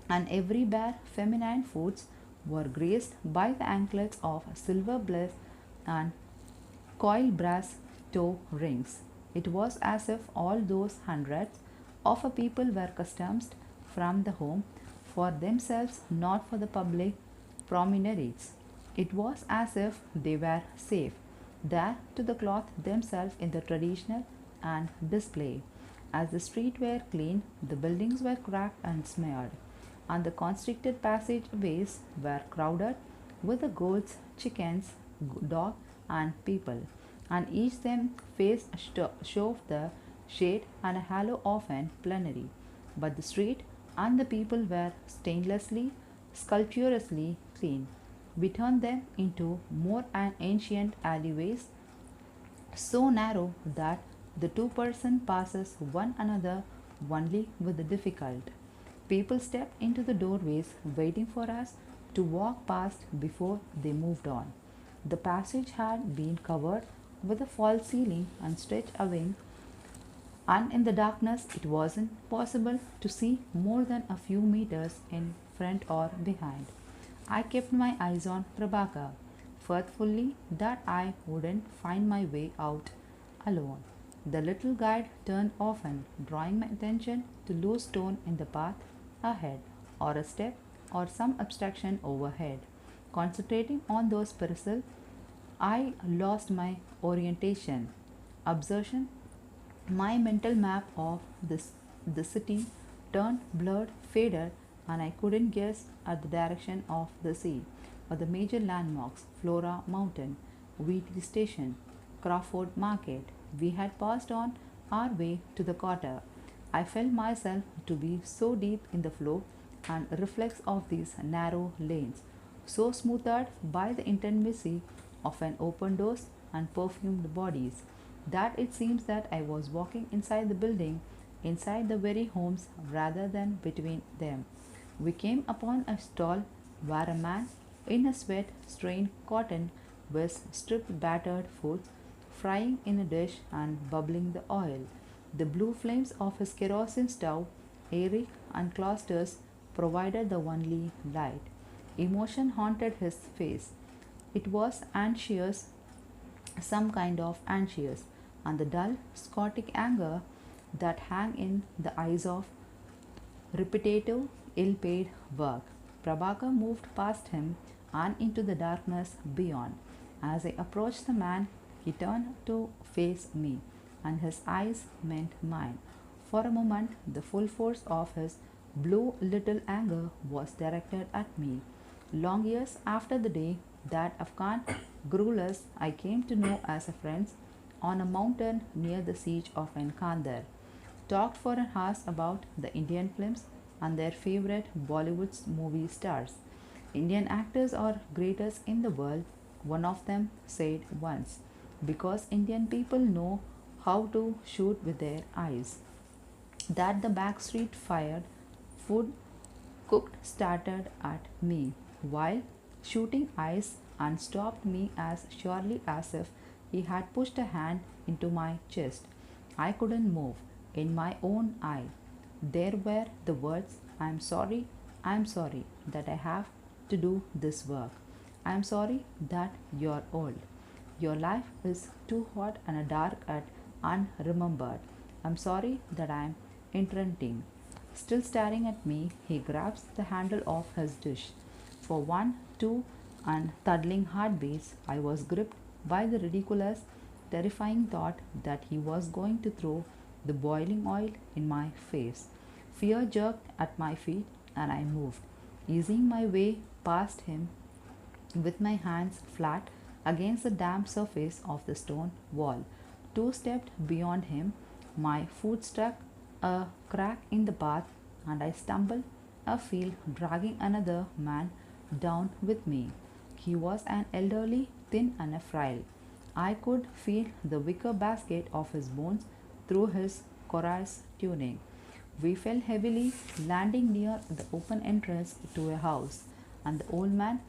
and every bare feminine foots were graced by the anklets of silver bliss and coiled brass toe rings. It was as if all those hundreds of a people were customized from the home for themselves, not for the public promenades. It was as if they were safe there to the cloth themselves in the traditional and display. As the streets were clean, the buildings were cracked and smeared, and the constricted passageways were crowded with the goats, chickens, dogs, and people, and each them face showed the shade and a halo of an plenary. But the street and the people were stainlessly, sculpturously clean. We turned them into more ancient alleyways so narrow that the two-person passes one another only with the difficult. People stepped into the doorways waiting for us to walk past before they moved on. The passage had been covered with a false ceiling and stretched away, and in the darkness it wasn't possible to see more than a few meters in front or behind. I kept my eyes on Prabhakar, faithfully that I wouldn't find my way out alone. The little guide turned often, drawing my attention to loose stone in the path ahead, or a step, or some obstruction overhead. Concentrating on those perils, I lost my orientation. Absorption, my mental map of the city turned blurred, faded, and I couldn't guess at the direction of the sea or the major landmarks Flora Mountain, Wheatley Station, Crawford Market. We had passed on our way to the quarter. I felt myself to be so deep in the flow and reflex of these narrow lanes, so smoothed by the intimacy of an open doors and perfumed bodies, that it seems that I was walking inside the building, inside the very homes rather than between them. We came upon a stall where a man in a sweat stained cotton was stripped battered foods, frying in a dish and bubbling the oil. The blue flames of his kerosene stove, airy and clusters, provided the only light. Emotion haunted his face. It was anxious, some kind of anxious, and the dull Scotic anger that hang in the eyes of repetitive, ill paid work. Prabhakar moved past him and into the darkness beyond. As I approached the man, he turned to face me, and his eyes met mine. For a moment, the full force of his blue little anger was directed at me. Long years after the day that Afghan guerrillas I came to know as a friend on a mountain near the siege of Kandar talked for an hour about the Indian films and their favorite Bollywood movie stars. Indian actors are greatest in the world, one of them said once, because Indian people know how to shoot with their eyes. That the backstreet fired food cooked started at me while shooting eyes and stopped me as surely as if he had pushed a hand into my chest. I couldn't move. In my own eye, there were the words, I'm sorry that I have to do this work. I'm sorry that you're old. Your life is too hot and dark and unremembered. I'm sorry that I'm entreating. Still staring at me, he grabs the handle of his dish. For one, two, and thuddling heartbeats, I was gripped by the ridiculous, terrifying thought that he was going to throw the boiling oil in my face. Fear jerked at my feet, and I moved, easing my way past him with my hands flat against the damp surface of the stone wall. Two stepped beyond him. My foot struck a crack in the path, and I stumbled afield, dragging another man down with me. He was an elderly, thin, and frail. I could feel the wicker basket of his bones through his coarse tunic. We fell heavily, landing near the open entrance to a house, and the old man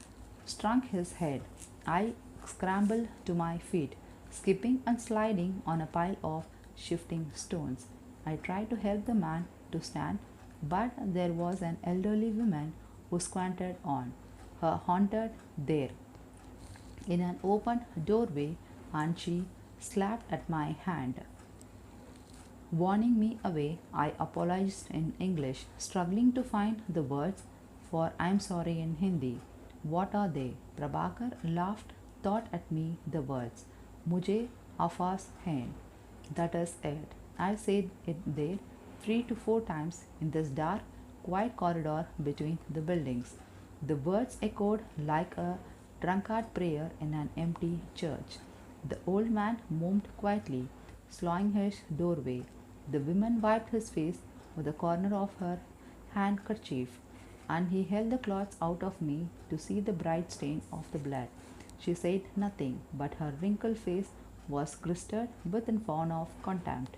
struck his head. I scrambled to my feet, skipping and sliding on a pile of shifting stones. I tried to help the man to stand, but there was an elderly woman who squatted on, her haunted there in an open doorway, and she slapped at my hand. Warning me away, I apologized in English, struggling to find the words for I'm sorry in Hindi. What are they? Prabhakar laughed, thought at me the words. Mujhe afas hain. That is it. I said it there 3 to 4 times in this dark, quiet corridor between the buildings. The words echoed like a drunkard prayer in an empty church. The old man moved quietly, slowing his doorway. The woman wiped his face with the corner of her handkerchief, and he held the cloths out of me to see the bright stain of the blood. She said nothing, but her wrinkled face was crusted with a frown of contempt.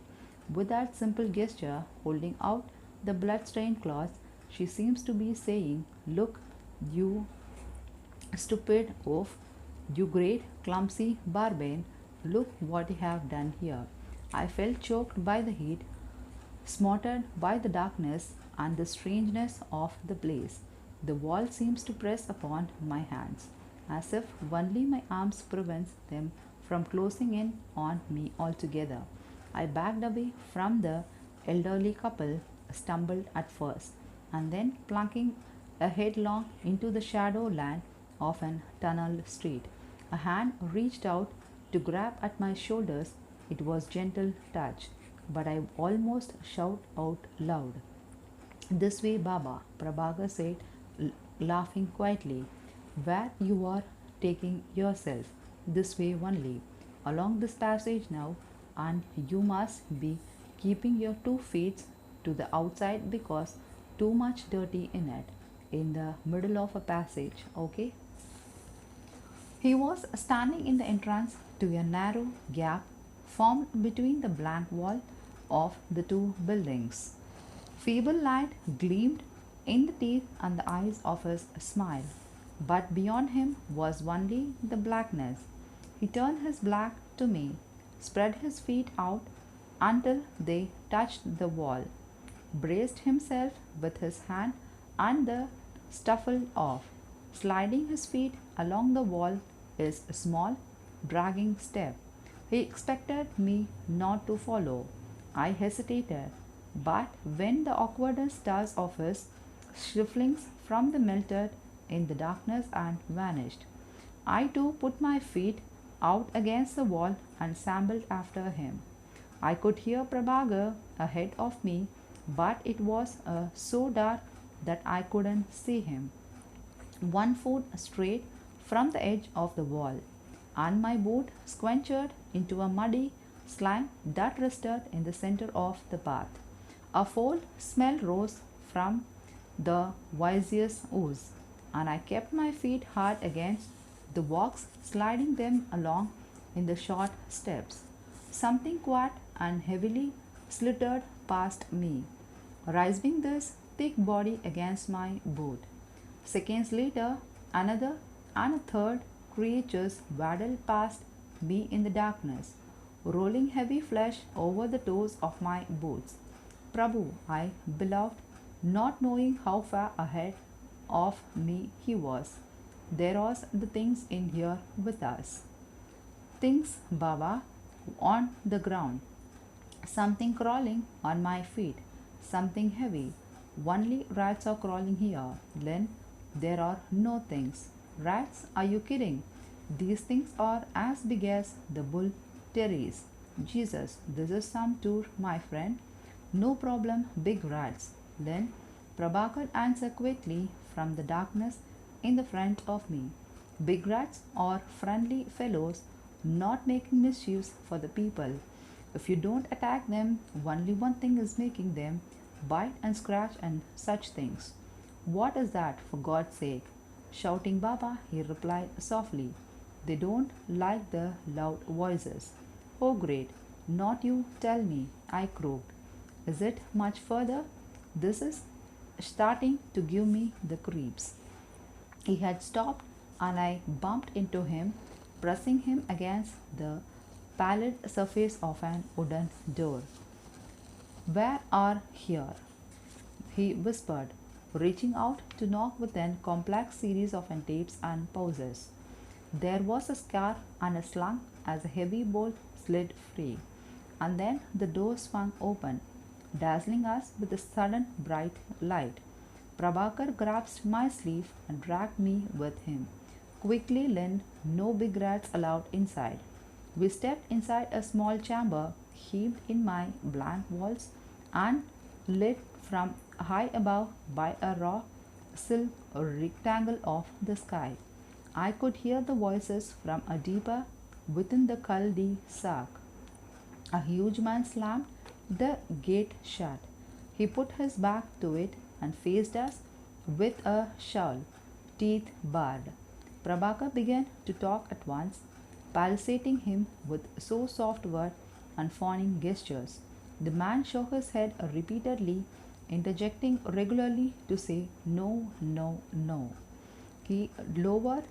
With that simple gesture, holding out the blood-stained cloths, she seems to be saying, "Look, you stupid oaf, you great clumsy barbarian, look what you have done here." I felt choked by the heat, smothered by the darkness and the strangeness of the place. The wall seems to press upon my hands, as if only my arms prevents them from closing in on me altogether. I backed away from the elderly couple, stumbled at first, and then plunking headlong into the shadow land of an tunnel street. A hand reached out to grab at my shoulders. It was gentle touch, but I almost shout out loud. "This way, Baba," Prabhakar said, laughing quietly. "Where you are taking yourself. This way only. Along this passage now, and you must be keeping your 2 feet to the outside because too much dirty in it. In the middle of a passage, okay?" He was standing in the entrance to a narrow gap formed between the blank wall of the two buildings. Feeble light gleamed in the teeth and the eyes of his smile, but beyond him was only the blackness. He turned his back to me, spread his feet out until they touched the wall, braced himself with his hand, and the shuffled off, sliding his feet along the wall is a small, dragging step. He expected me not to follow. I hesitated, but when the awkwardness starts of his shufflings from the melted in the darkness and vanished, I too put my feet out against the wall and shambled after him. I could hear Prabhakar ahead of me, but it was so dark that I couldn't see him. 1 foot straight from the edge of the wall, and my boot squelched into a muddy slime that rested in the center of the path. A foul smell rose from the viscous ooze, and I kept my feet hard against the walks, sliding them along in the short steps. Something quiet and heavily slittered past me, raising this thick body against my boot. Seconds later, another and a third creatures waddled past me in the darkness, rolling heavy flesh over the toes of my boots. "Prabhu," I bellowed, not knowing how far ahead of me he was. "There was the things in here with us." "Things, Baba?" "On the ground. Something crawling on my feet. Something heavy. Only rats are crawling here, Len. There are no things." "Rats? Are you kidding? These things are as big as the bull terriers. Jesus, this is some tour, my friend." "No problem, big rats, Len," Prabhakar answered quickly from the darkness in the front of me. "Big rats are friendly fellows, not making mischiefs for the people. If you don't attack them, only one thing is making them bite and scratch and such things." "What is that, for God's sake?" "Shouting, Baba," he replied softly. "They don't like the loud voices." "Oh, great. Not you, tell me," I croaked. "Is it much further? This is starting to give me the creeps." He had stopped, and I bumped into him, pressing him against the pallid surface of an wooden door. "Where are here?" he whispered, reaching out to knock with a complex series of tapes and pauses. There was a scar and a slunk as a heavy bolt slid free. and then the door swung open, dazzling us with a sudden bright light. Prabhakar grasped my sleeve and dragged me with him. Quickly, Lynn, no big rats allowed inside. We stepped inside a small chamber heaved in my blank walls and lit from high above by a raw silk rectangle of the sky. I could hear the voices from a deeper within the cul-de-sac. A huge man slammed the gate shut. He put his back to it and faced us with a showl, teeth bared. Prabhakar began to talk at once, palisading him with so soft words and fawning gestures. The man shook his head repeatedly, interjecting regularly to say no, no, no. He lowered,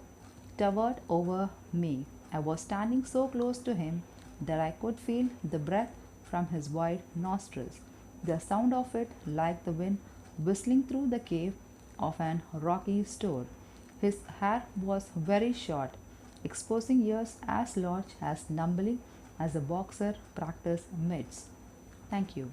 towered over me. I was standing so close to him that I could feel the breath from his wide nostrils, the sound of it like the wind whistling through the cave of an rocky store. His hair was very short, exposing ears as large as numbly as a boxer practice mitts. Thank you.